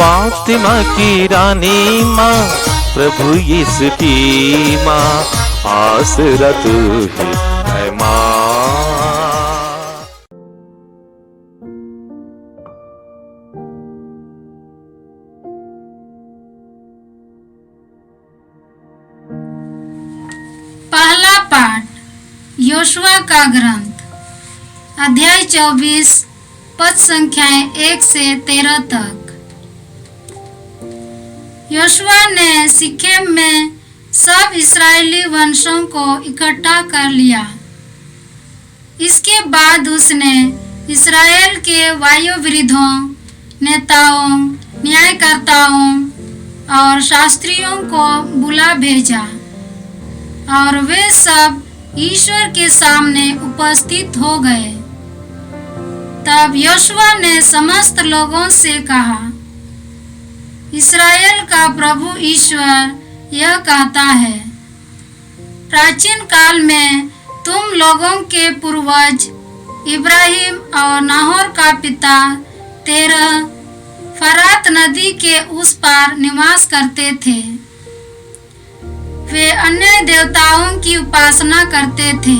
फातिमा की रानी माँ, प्रभु यीशु की माँ, आसरा तू ही है माँ। पहला पाठ योशुआ का ग्रंथ, अध्याय 24, पद संख्याएं 1 से 13 तक। योशुआ ने सिखेम में सब इस्राएली वंशों को इकट्ठा कर लिया। इसके बाद उसने इस्राएल के वायुवृद्धों, नेताओं, न्यायकर्ताओं और शास्त्रियों को बुला भेजा और वे सब ईश्वर के सामने उपस्थित हो गए। तब योशुआ ने समस्त लोगों से कहा, इस्राएल का प्रभु ईश्वर यह कहता है, प्राचीन काल में तुम लोगों के पूर्वज इब्राहिम और नाहोर का पिता तेरह फरात नदी के उस पार निवास करते थे। वे अन्य देवताओं की उपासना करते थे।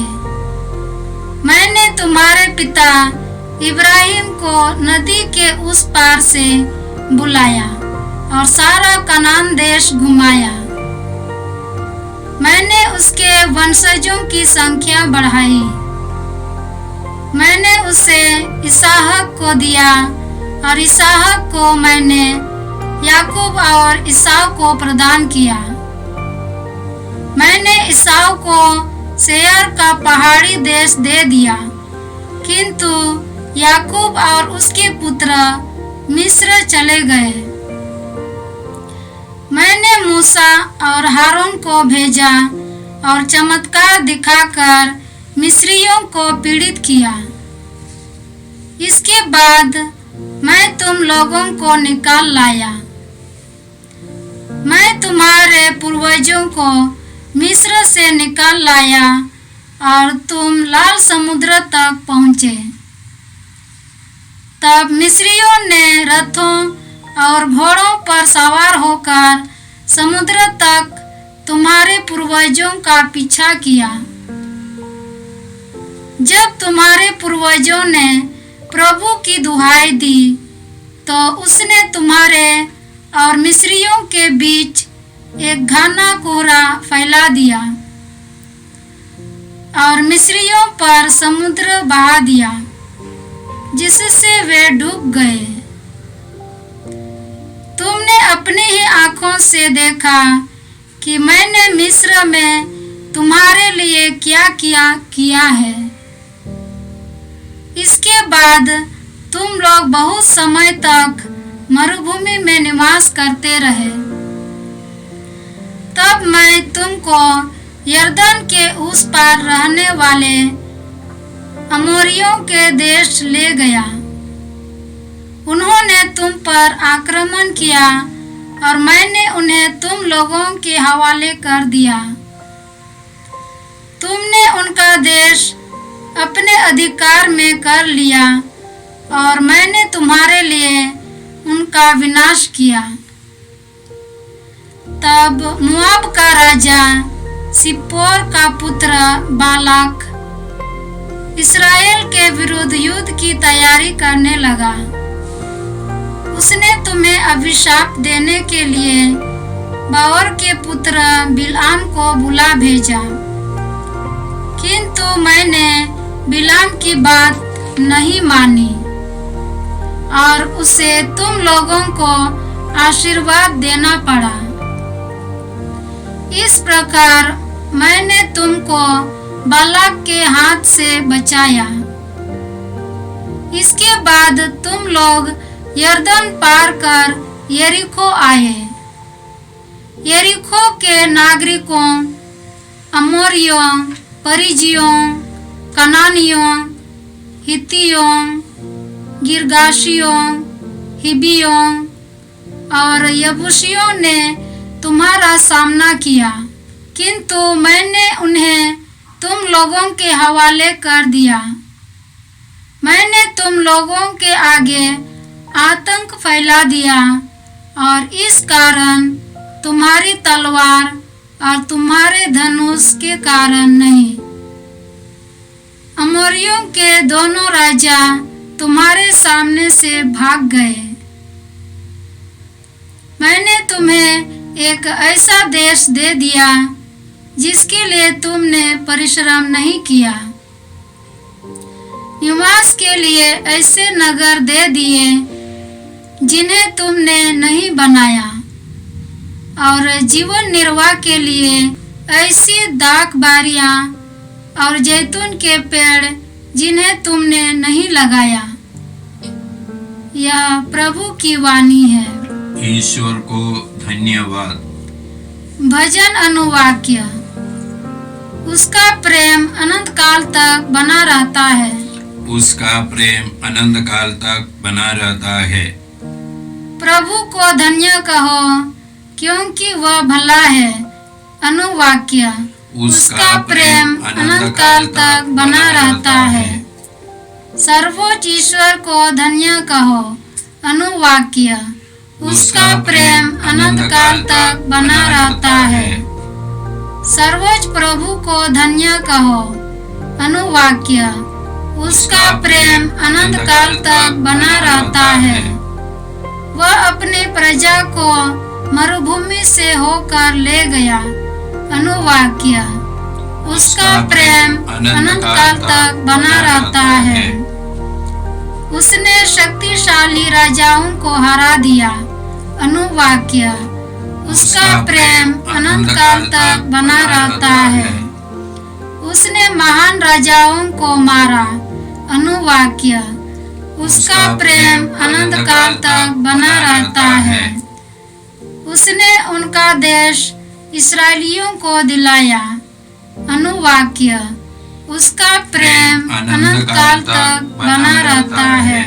मैंने तुम्हारे पिता इब्राहिम को नदी के उस पार से बुलाया और सारा कनान देश घुमाया। मैंने उसके वंशजों की संख्या बढ़ाई। मैंने उसे इसहाक को दिया और इसहाक को मैंने याकूब और ईसाव को प्रदान किया। मैंने ईसाव को सेयर का पहाड़ी देश दे दिया, किंतु याकूब और उसके पुत्र मिस्र चले गए। मैंने मूसा और हारून को भेजा और चमत्कार दिखाकर मिस्रियों को पीड़ित किया। इसके बाद मैं तुम लोगों को निकाल लाया। मैं तुम्हारे पूर्वजों को मिस्र से निकाल लाया और तुम लाल समुद्र तक पहुँचे। तब मिस्रियों ने रथों और घोड़ों पर सवार होकर समुद्र तक तुम्हारे पूर्वजों का पीछा किया। जब तुम्हारे पूर्वजों ने प्रभु की दुहाई दी, तो उसने तुम्हारे और मिस्रियों के बीच एक घना कोहरा फैला दिया और मिस्रियों पर समुद्र बहा दिया, जिससे वे डूब गए। तुमने अपनी ही आंखों से देखा कि मैंने मिस्र में तुम्हारे लिए क्या किया है। इसके बाद तुम लोग बहुत समय तक मरुभूमि में निवास करते रहे। तब मैं तुमको यरदन के उस पार रहने वाले अमोरियों के देश ले गया। उन्होंने तुम पर आक्रमण किया और मैंने उन्हें तुम लोगों के हवाले कर दिया। तुमने उनका देश अपने अधिकार में कर लिया और मैंने तुम्हारे लिए उनका विनाश किया। तब मोआब का राजा सिप्पोर का पुत्र बालाक इस्राएल के विरुद्ध युद्ध की तैयारी करने लगा। उसने तुम्हें अभिशाप देने के लिए बावर के पुत्र बिलाम को बुला भेजा, किंतु मैंने बिलाम की बात नहीं मानी और उसे तुम लोगों को आशीर्वाद देना पड़ा। इस प्रकार मैंने तुमको बालाक के हाथ से बचाया। इसके बाद तुम लोग यरदन पार कर यरीको आए। यरीको के नागरिकों, अमोरियों, परिजियों, कनानियों, हित्तियों, गिरगाशियों, हिबियों और यबूसियों ने तुम्हारा सामना किया, किंतु मैंने उन्हें तुम लोगों के हवाले कर दिया। मैंने तुम लोगों के आगे आतंक फैला दिया और इस कारण तुम्हारी तलवार और तुम्हारे धनुष के कारण नहीं। अमोरियों के दोनों राजा तुम्हारे सामने से भाग गए। मैंने तुम्हें एक ऐसा देश दे दिया जिसके लिए तुमने परिश्रम नहीं किया। निवास के लिए ऐसे नगर दे दिए जिन्हें तुमने नहीं बनाया, और जीवन निर्वाह के लिए ऐसी दाख बारियां और जैतून के पेड़ जिन्हें तुमने नहीं लगाया। यह प्रभु की वाणी है। ईश्वर को धन्यवाद। भजन अनुवाक्य। उसका प्रेम अनंत काल तक बना रहता है। उसका प्रेम अनंत काल तक बना रहता है। प्रभु को धन्य कहो क्योंकि वह भला है। अनुवाक्य। उसका प्रेम अनंत काल तक बना रहता है। सर्वोच्च ईश्वर को धन्य कहो। अनुवाक्य। उसका प्रेम अनंत काल तक बना रहता है। सर्वोच्च प्रभु को धन्य कहो। अनुवाक्य। उसका प्रेम अनंत काल तक बना रहता है। वह अपने प्रजा को मरुभूमि से होकर ले गया। अनुवाक्य। उसका प्रेम अनंत काल तक बना रहता है। उसने शक्तिशाली राजाओं को हरा दिया। अनुवाक्य। उसका प्रेम अनंत काल तक बना रहता है। उसने महान राजाओं को मारा। अनुवाक्य। उसका प्रेम अनंत काल तक बना रहता है। उसने उनका देश इस्राएलियों को दिलाया। अनुवाक्य। उसका प्रेम अनंत काल तक बना रहता है।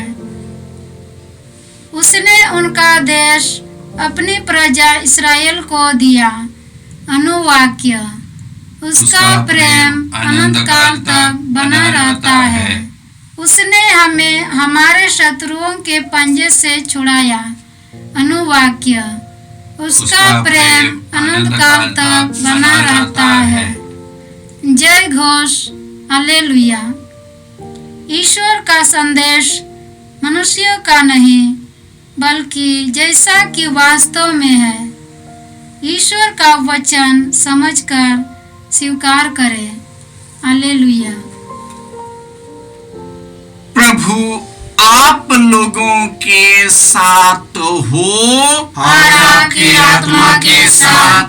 उसने उनका देश अपनी प्रजा इस्राएल को दिया। अनुवाक्य। उसका प्रेम अनंत काल तक बना रहता है। उसने हमें हमारे शत्रुओं के पंजे से छुड़ाया। अनुवाक्य। उसका प्रेम अनंत काल तक बना रहता है। जय घोष। हालेलुया। ईश्वर का संदेश मनुष्यों का नहीं, बल्कि जैसा कि वास्तव में है, ईश्वर का वचन समझकर स्वीकार करें। हालेलुया। प्रभु आप लोगों के साथ हो और आपकी आत्मा के साथ।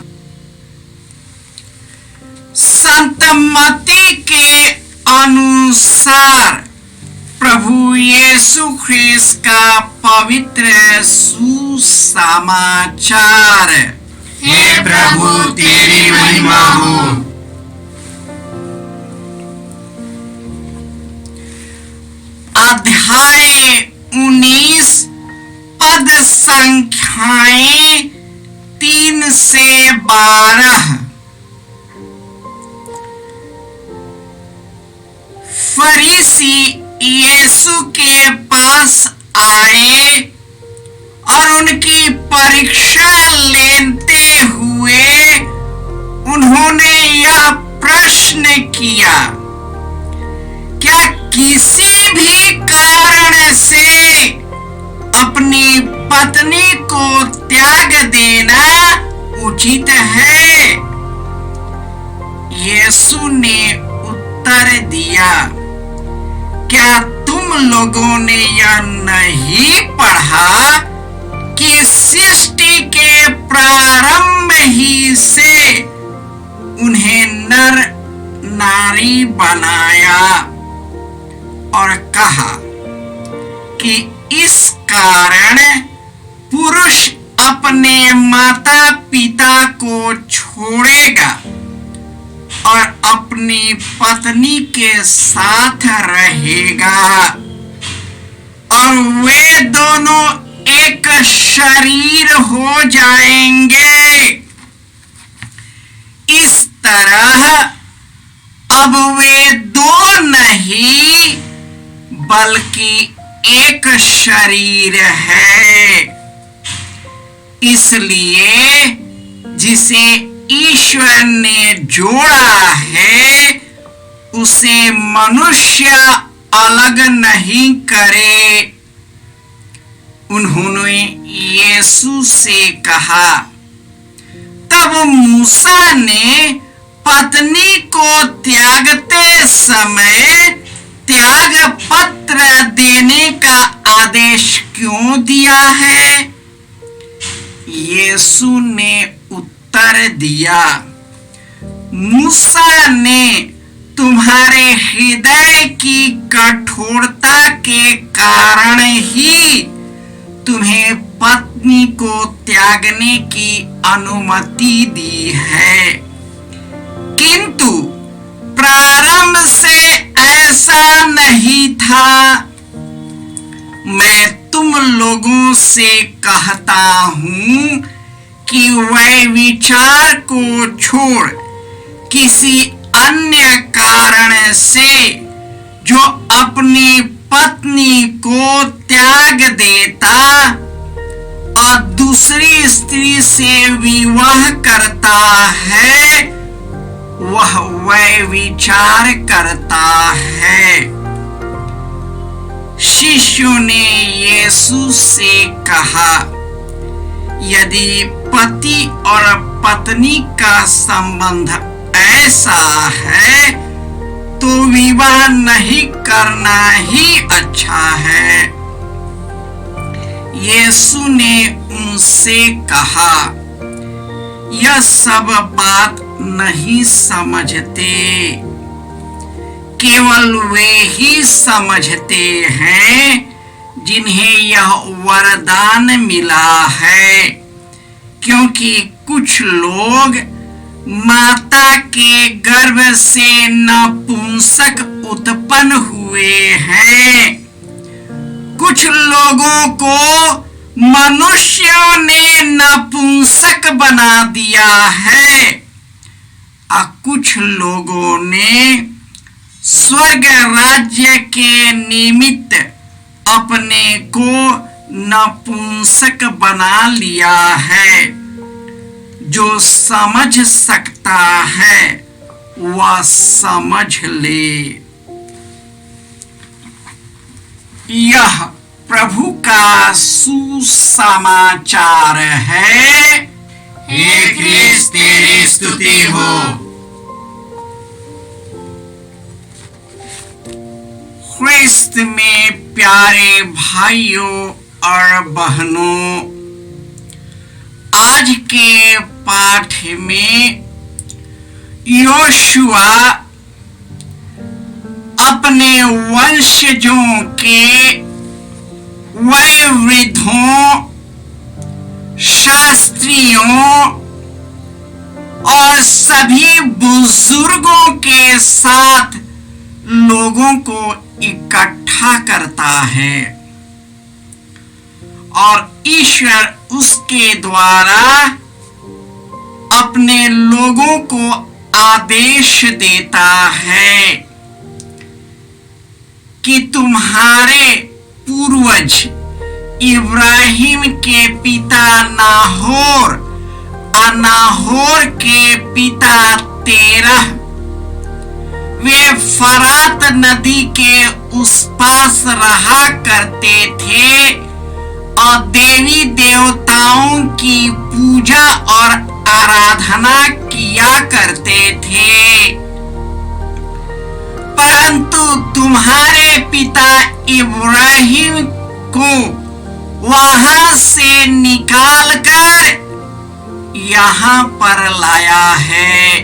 संत मत्ती के अनुसार प्रभु यीशु ख्रिस्त का पवित्र सुसमाचार। हे प्रभु तेरी महिमा हो। अध्याय 19 पद संख्याएं 3 से 12। फरीसी यीशु के पास आए और उनकी परीक्षा लेते हुए उन्होंने यह प्रश्न किया, क्या किसी भी कारण से अपनी पत्नी को त्याग देना उचित है? यीशु ने उत्तर दिया, क्या तुम लोगों ने यह नहीं पढ़ा कि सृष्टि के प्रारंभ ही से उन्हें नर नारी बनाया और कहा कि इस कारण पुरुष अपने माता पिता को छोड़ेगा और अपनी पत्नी के साथ रहेगा और वे दोनों एक शरीर हो जाएंगे। इस तरह अब वे दो नहीं बल्कि एक शरीर है। इसलिए जिसे ईश्वर ने जोड़ा है उसे मनुष्य अलग नहीं करे। उन्होंने यीशु से कहा। तब मूसा ने पत्नी को त्यागते समय त्याग पत्र देने का आदेश क्यों दिया है? यीशु ने उत्तर दिया, मूसा ने तुम्हारे हृदय की कठोरता के कारण ही तुम्हें पत्नी को त्यागने की अनुमति दी है, किंतु प्रारंभ से ऐसा नहीं था। मैं तुम लोगों से कहता हूं कि वह विचार को छोड़ किसी अन्य कारण से जो अपनी पत्नी को त्याग देता और दूसरी स्त्री से विवाह करता है, वह विचार करता है। शिष्यों ने यीशु से कहा, यदि पति और पत्नी का संबंध ऐसा है तो विवाह नहीं करना ही अच्छा है। यीशु ने उनसे कहा, यह सब बात नहीं समझते, केवल वे ही समझते हैं जिन्हें यह वरदान मिला है, क्योंकि कुछ लोग माता के गर्भ से नपुंसक उत्पन्न हुए हैं। कुछ लोगों को मनुष्यों ने नपुंसक बना दिया है और कुछ लोगों ने स्वर्ग राज्य के निमित्त अपने को नपुंसक बना लिया है। जो समझ सकता है वह समझ ले। यह प्रभु का सुसमाचार है। हे क्रिस्त तेरी स्तुति हो। ख्रिस्त में प्यारे भाइयों और बहनों, आज के पाठ में योशुआ अपने वंशजों के वयोवृद्धों, शास्त्रियों और सभी बुजुर्गों के साथ लोगों को इकट्ठा करता है और ईश्वर उसके द्वारा अपने लोगों को आदेश देता है कि तुम्हारे पूर्वज इब्राहिम के पिता नाहोर और नाहोर के पिता तेरह वे फरात नदी के उस पास रहा करते थे और देवी देवताओं की पूजा और आराधना किया करते थे। परंतु तुम्हारे पिता इब्राहिम को वहां से निकालकर यहाँ पर लाया है।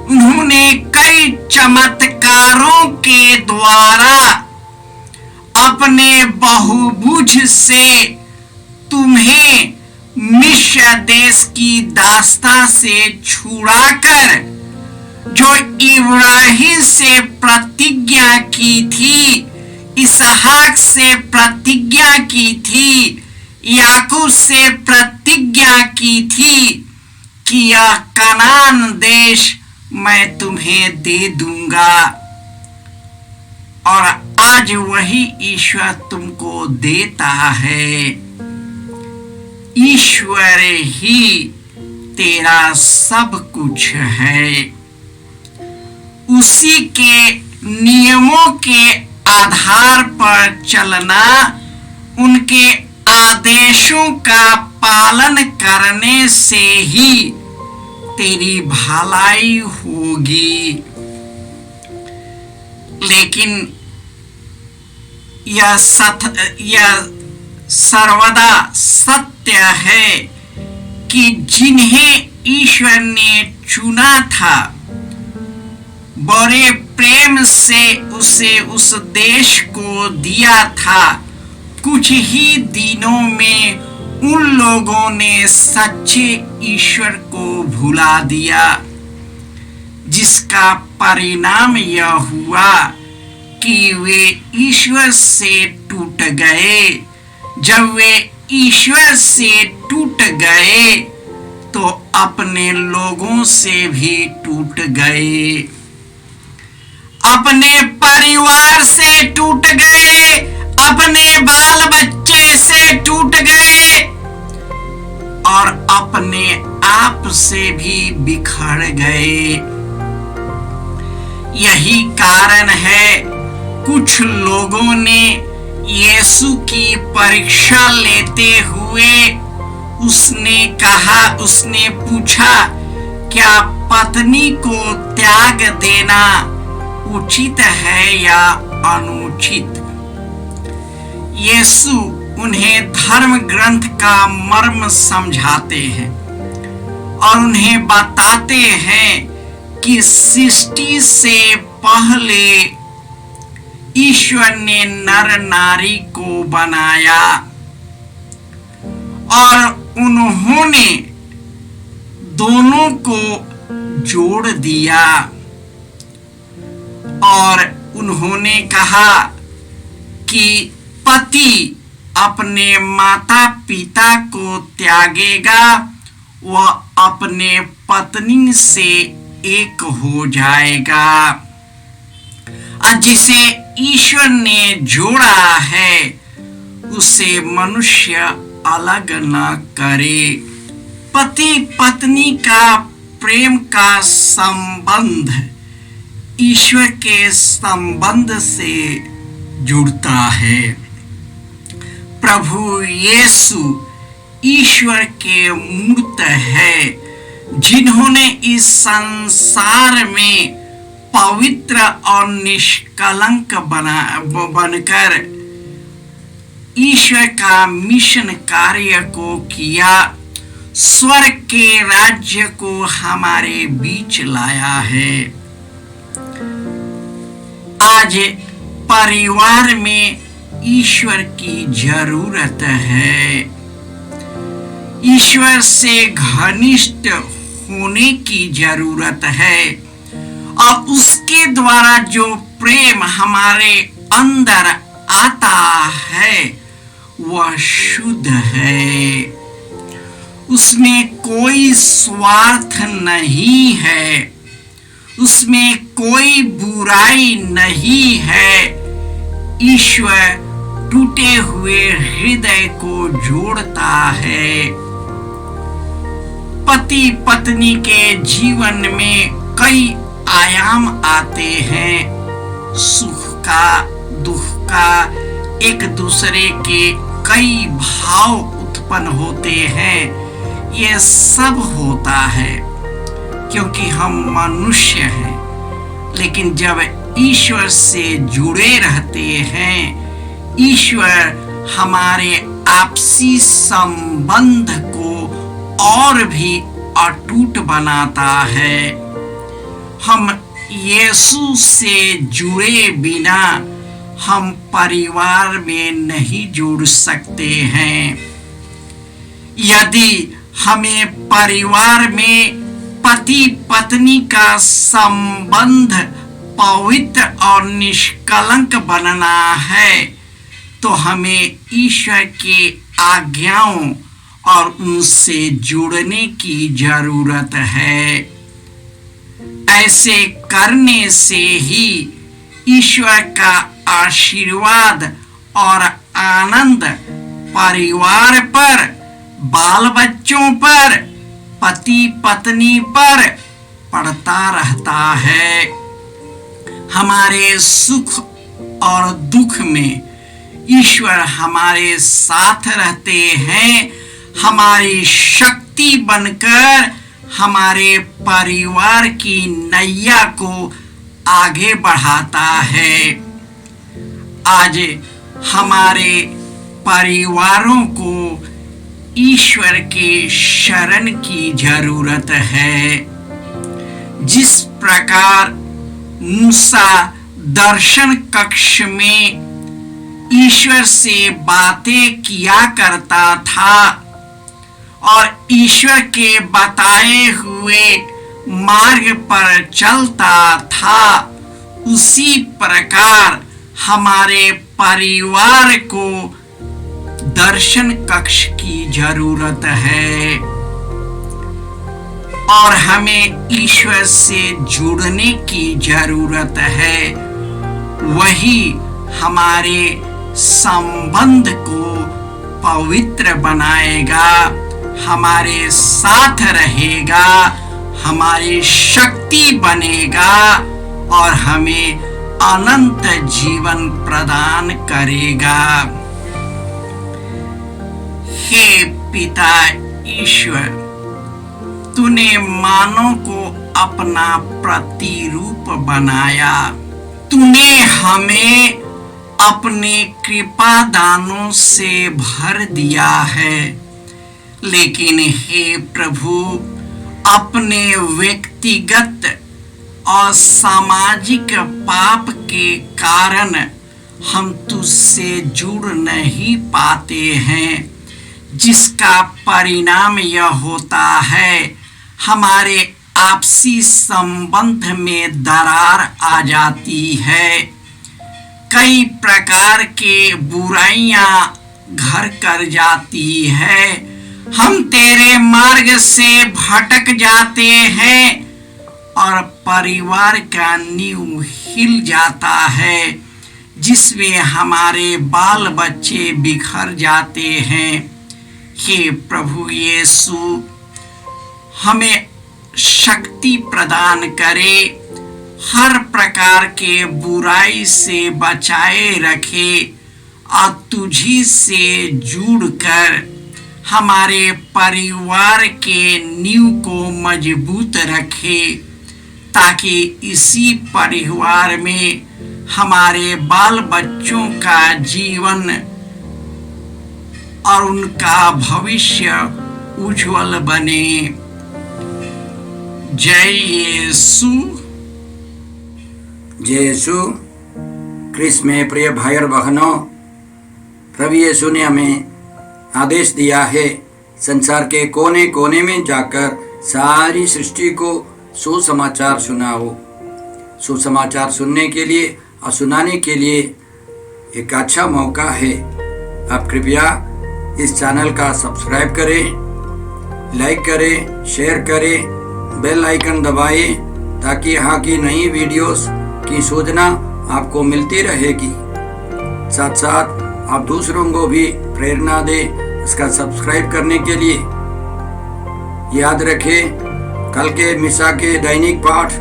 उन्होंने कई चमत्कारों के द्वारा अपने बहुभुज से तुम्हें मिस्र देश की दास्ता से छुड़ाकर जो इब्राहिम से प्रतिज्ञा की थी, इसहाक से प्रतिज्ञा की थी, याकूब से प्रतिज्ञा की थी कि यह कनान देश मैं तुम्हें दे दूंगा, और आज वही ईश्वर तुमको देता है। ईश्वर ही तेरा सब कुछ है। उसी के नियमों के आधार पर चलना, उनके आदेशों का पालन करने से ही तेरी भलाई होगी। लेकिन यह सर्वदा सत्य है कि जिन्हें ईश्वर ने चुना था, बड़े प्रेम से उसे उस देश को दिया था, कुछ ही दिनों में उन लोगों ने सच्चे ईश्वर को भुला दिया, जिसका परिणाम यह हुआ कि वे ईश्वर से टूट गए। जब वे ईश्वर से टूट गए तो अपने लोगों से भी टूट गए, अपने परिवार से टूट गए, अपने बाल बच्चे से टूट गए और अपने आप से भी बिखर गए। यही कारण है कुछ लोगों ने यीशु की परीक्षा लेते हुए उसने पूछा, क्या पत्नी को त्याग देना उचित है या अनुचित? यीशु उन्हें धर्म ग्रंथ का मर्म समझाते हैं और उन्हें बताते हैं कि सृष्टि से पहले ईश्वर ने नर नारी को बनाया और उन्होंने दोनों को जोड़ दिया और उन्होंने कहा कि पति अपने माता पिता को त्यागेगा, वह अपने पत्नी से एक हो जाएगा। और जिसे ईश्वर ने जोड़ा है उसे मनुष्य अलग न करे। पति पत्नी का प्रेम का संबंध ईश्वर के संबंध से जुड़ता है। प्रभु यीशु ईश्वर के मूर्त है, जिन्होंने इस संसार में पवित्र और निष्कलंक बनकर ईश्वर का मिशन कार्य को किया, स्वर्ग के राज्य को हमारे बीच लाया है। आज परिवार में ईश्वर की जरूरत है। ईश्वर से घनिष्ठ होने की जरूरत है और उसके द्वारा जो प्रेम हमारे अंदर आता है वह शुद्ध है। उसमें कोई स्वार्थ नहीं है, उसमें कोई बुराई नहीं है। ईश्वर टूटे हुए हृदय को जोड़ता है। पति पत्नी के जीवन में कई आयाम आते हैं, सुख का, दुख का, एक दूसरे के कई भाव उत्पन्न होते हैं। ये सब होता है क्योंकि हम मनुष्य हैं, लेकिन जब ईश्वर से जुड़े रहते हैं, ईश्वर हमारे आपसी संबंध को और भी अटूट बनाता है। हम यीशु से जुड़े बिना हम परिवार में नहीं जुड़ सकते हैं। यदि हमें परिवार में पति पत्नी का संबंध पवित्र और निष्कलंक बनना है तो हमें ईश्वर के आज्ञाओं और उनसे जुड़ने की जरूरत है। ऐसे करने से ही ईश्वर का आशीर्वाद और आनंद परिवार पर बाल बच्चों पर, पति पत्नी पर पड़ता रहता है। हमारे सुख और दुख में ईश्वर हमारे साथ रहते हैं, हमारी शक्ति बनकर हमारे परिवार की नैया को आगे बढ़ाता है। आज हमारे परिवारों को ईश्वर के शरण की जरूरत है। जिस प्रकार मूसा दर्शन कक्ष में ईश्वर से बातें किया करता था और ईश्वर के बताए हुए मार्ग पर चलता था, उसी प्रकार हमारे परिवार को दर्शन कक्ष की जरूरत है और हमें ईश्वर से जुड़ने की जरूरत है। वही हमारे संबंध को पवित्र बनाएगा, हमारे साथ रहेगा, हमारी शक्ति बनेगा और हमें अनंत जीवन प्रदान करेगा। हे पिता ईश्वर, तूने मानव को अपना प्रतिरूप बनाया, तूने हमें अपने कृपा दानों से भर दिया है। लेकिन हे प्रभु, अपने व्यक्तिगत और सामाजिक पाप के कारण हम तुझसे जुड़ नहीं पाते हैं, जिसका परिणाम यह होता है हमारे आपसी संबंध में दरार आ जाती है। कई प्रकार के बुराइयां घर कर जाती है, हम तेरे मार्ग से भटक जाते हैं और परिवार का नींव हिल जाता है, जिसमें हमारे बाल बच्चे बिखर जाते हैं। हे प्रभु यीशु, हमें शक्ति प्रदान करे, हर प्रकार के बुराई से बचाए रखे और तुझी से जुड़कर हमारे परिवार के नींव को मजबूत रखे, ताकि इसी परिवार में हमारे बाल बच्चों का जीवन और उनका भविष्य उज्जवल बने। जय यीशु। जय यीशु क्रिस्त में प्रिय भाई और बहनों, प्रभु यीशु ने हमें आदेश दिया है संसार के कोने कोने में जाकर सारी सृष्टि को सुसमाचार सुनाओ। सुसमाचार सुनने के लिए और सुनाने के लिए एक अच्छा मौका है। आप कृपया इस चैनल का सब्सक्राइब करें, लाइक करें, शेयर करें, बेल आइकन दबाएं, ताकि यहाँ की नई वीडियोस की सूचना आपको मिलती रहेगी। साथ साथ आप दूसरों को भी प्रेरणा दें इसका सब्सक्राइब करने के लिए। याद रखें, कल के मिसा के दैनिक पाठ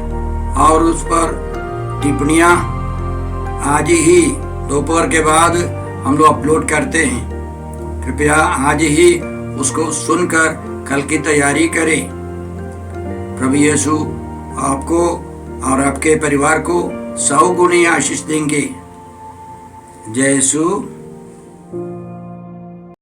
और उस पर टिप्पणियाँ आज ही दोपहर के बाद हम लोग अपलोड करते हैं। कृपया आज ही उसको सुनकर कल की तैयारी करें। प्रभु यीशु आपको और आपके परिवार को 100 गुनी आशीष देंगे। जय यीशु।